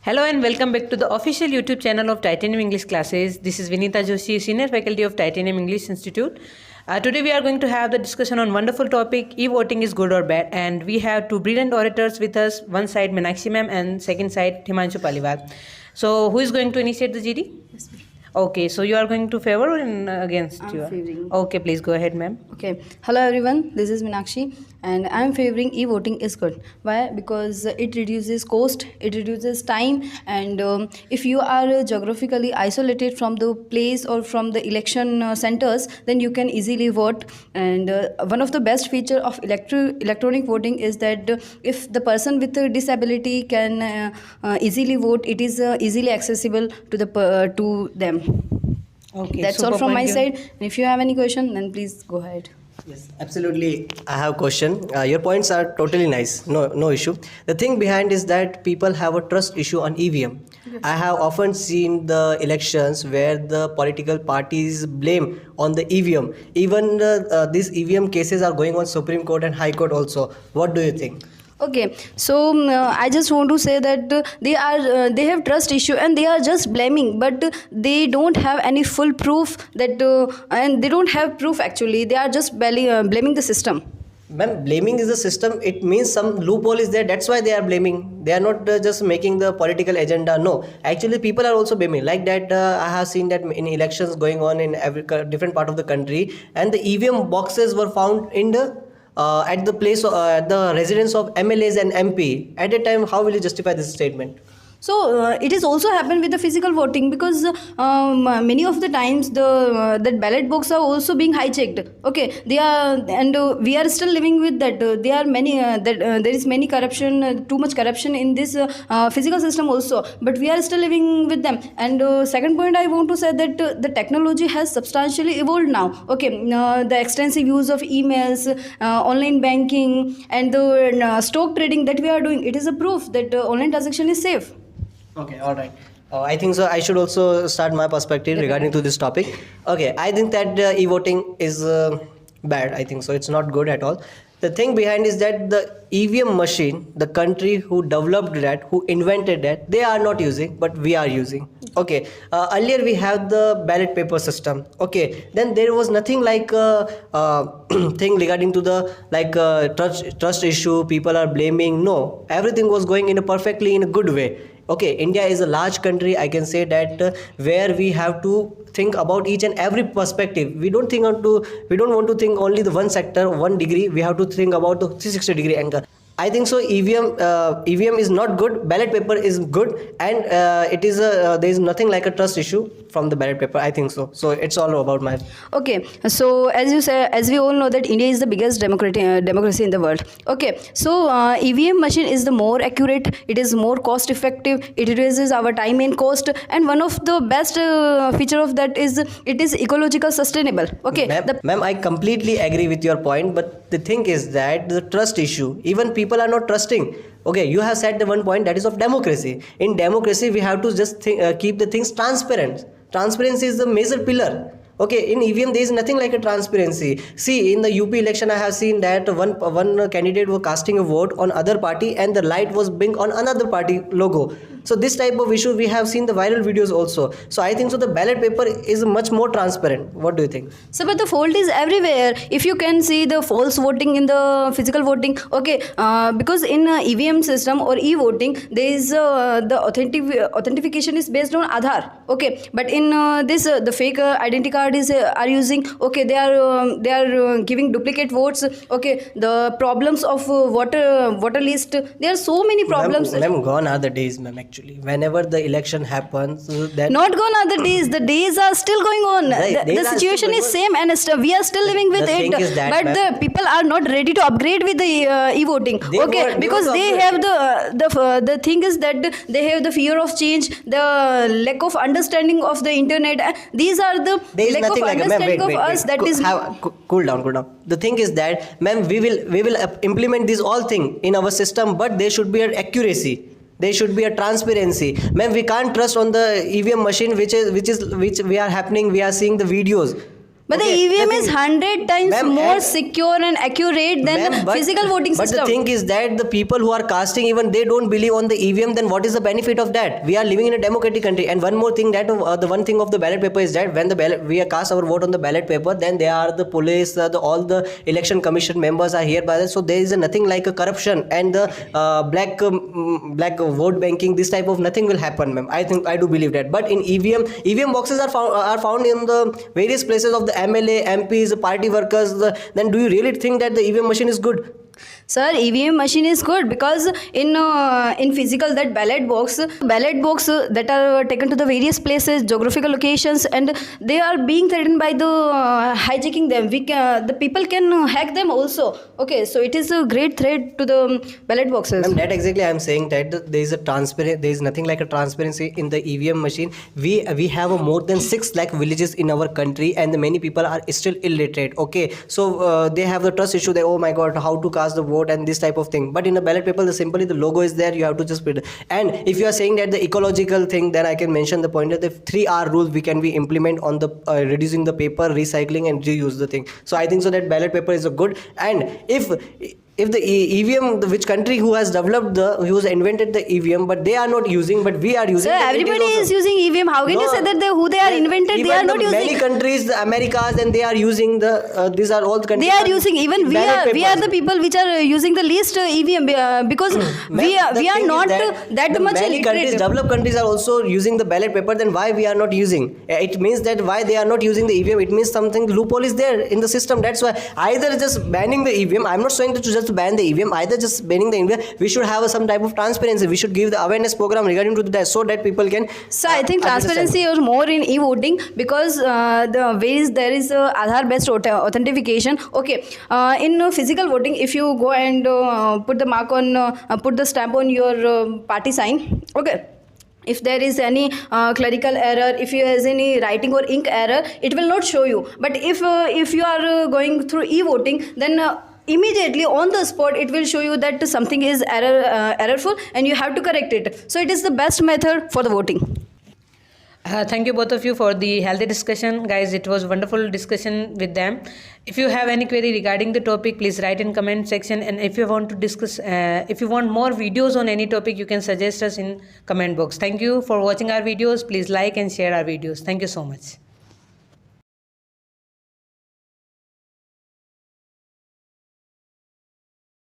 Hello and welcome back to the official YouTube channel of Titanium English Classes. This is Vinita Joshi, Senior Faculty of Titanium English Institute. Today we are going to have the discussion on wonderful topic, e-voting is good or bad, and we have two brilliant orators with us, one side Meenakshi ma'am and second side Himanshu Paliwal. So who is going to initiate the GD? Yes, ma'am. Okay, so you are going to favor or against? I'm you? favoring. Okay, please go ahead ma'am. Okay. Hello everyone. This is Meenakshi and I'm favoring e-voting is good. Why? Because it reduces cost, it reduces time, and if you are geographically isolated from the place or from the election centers, then you can easily vote. And one of the best feature of electronic voting is that if the person with a disability can easily vote, it is easily accessible to them. Okay, That's all from my side. And if you have any question, then please go ahead. Yes, absolutely. I have a question. Your points are totally nice. No issue. The thing behind is that people have a trust issue on EVM. Yes. I have often seen the elections where the political parties blame on the EVM. Even these EVM cases are going on Supreme Court and High Court also. What do you think? Okay, so I just want to say that they have trust issue and they are just blaming, but they don't have any full proof that and they don't have proof actually. They are just blaming the system. Ma'am, blaming is the system. It means some loophole is there. That's why they are blaming. They are not just making the political agenda. No, actually, people are also blaming. Like that, I have seen that in elections going on in every different part of the country, and the EVM boxes were found in the at the place, the residence of MLAs and MP. At that time, how will you justify this statement? So it is also happened with the physical voting, because many of the times that ballot box are also being hijacked. Okay, they are, and we are still living with that. There are many there is many corruption, too much corruption in this physical system also. But we are still living with them. And second point, I want to say that the technology has substantially evolved now. Okay, the extensive use of emails, online banking, and the stock trading that we are doing, it is a proof that online transaction is safe. Okay, all right. I think so. I should also start my perspective regarding to this topic. Okay, I think that e-voting is bad. I think so. It's not good at all. The thing behind is that the EVM machine, the country who developed that, who invented that, they are not using, but we are using. Okay, earlier we have the ballot paper system. Okay, then there was nothing like thing regarding to the trust issue. People are blaming. No, everything was going in a perfectly in a good way. Okay, India is a large country. I can say that where we have to think about each and every perspective. We don't want to think only the one sector, one degree. We have to think about the 360-degree angle. I think so. EVM is not good. Ballot paper is good, and it is there is nothing like a trust issue from the ballot paper. I think so. So it's all about my. Okay, so as you say, as we all know that India is the biggest democracy in the world. Okay, so EVM machine is the more accurate. It is more cost effective. It reduces our time and cost. And one of the best feature of that is it is ecological sustainable. Okay, Ma'am, I completely agree with your point. But the thing is that the trust issue, even people are not trusting. Okay, you have said the one point, that is of democracy. In democracy, we have to just keep the things transparent. Transparency is the major pillar. Okay, in EVM there is nothing like a transparency. See, in the UP election, I have seen that one candidate was casting a vote on other party and the light was being on another party logo. So this type of issue we have seen the viral videos also. So I think so the ballot paper is much more transparent. What do you think? So, but the fault is everywhere. If you can see the false voting in the physical voting, okay, because in EVM system or e-voting, there is the authentication is based on Aadhaar. Okay, but in this the fake identity card is are using. Okay, they are giving duplicate votes. Okay, the problems of voter list. There are so many problems. Ma'am, gone are the days, ma'am. Actually, whenever the election happens, that not gone are the days. The days are still going on. The situation is same, and we are still living with it. But the people are not ready to upgrade with the e-voting. Okay, because they have the thing is that they have the fear of change, the lack of understanding of the internet. These are the lack of understanding of us. That is cool down. The thing is that, ma'am, we will implement these all things in our system, but there should be an accuracy. There should be a transparency. Ma'am, we can't trust on the EVM machine which we are happening. We are seeing the videos. But Okay, the EVM the is thing- 100 times Ma'am, more and- secure and accurate than Ma'am, the physical voting but system. the thing is that the people who are casting, even they don't believe on the EVM, then what is the benefit of that? We are living in a democratic country. And one more thing, that the one thing of the ballot paper is that when the ballot, we cast our vote on the ballot paper, then they are the police, all the election commission members are here by that. So there is nothing like a corruption and the black vote banking. This type of nothing will happen, ma'am. I do believe that. But in EVM boxes are found in the various places of the MLA, MPs, party workers. Then do you really think that the EVM machine is good? Sir, EVM machine is good because in physical that ballot box that are taken to the various places, geographical locations, and they are being threatened by the hijacking them. The people can hack them also. Okay, so it is a great threat to the ballot boxes. Ma'am, that exactly I am saying that there is a transparent. There is nothing like a transparency in the EVM machine. We have more than 6 lakh villages in our country, and many people are still illiterate. Okay, so they have the trust issue. That oh my God, how to cast the vote and this type of thing. But in a ballot paper, simply the logo is there. You have to just put it. And if you are saying that the ecological thing, then I can mention the point that the 3R rule we can be implement on the reducing the paper, recycling, and reuse the thing. So I think so that ballot paper is a good. And if the EVM, which country who has developed who has invented the EVM, but they are not using, but we are using. Sir, everybody is using EVM. How can you say that who they are invented? They are not using. Many countries, the Americas, and they are using these are all the countries. They are using. Even we are the people which are using the least EVM because we are not that much many countries, illiterate. developed countries are also using the ballot paper. Then why we are not using? It means that why they are not using the EVM. It means something loophole is there in the system. That's why either just banning the EVM. I'm not saying to just ban the EVM. Either just banning the EVM. We should have some type of transparency. We should give the awareness program regarding to that so that people can. So I think transparency is more in e-voting because the ways there is Aadhaar based authentication. Okay, in physical voting, if you go and put the mark on, put the stamp on your party sign. Okay. If there is any clerical error, if you has any writing or ink error, it will not show you. But if you are going through e-voting, then immediately on the spot it will show you that something is errorful and you have to correct it. So it is the best method for the voting. Thank you both of you for the healthy discussion, guys. It was wonderful discussion with them. If you have any query regarding the topic, please write in comment section. And if you want to discuss, if you want more videos on any topic, you can suggest us in comment box. Thank you for watching our videos. Please like and share our videos. Thank you so much.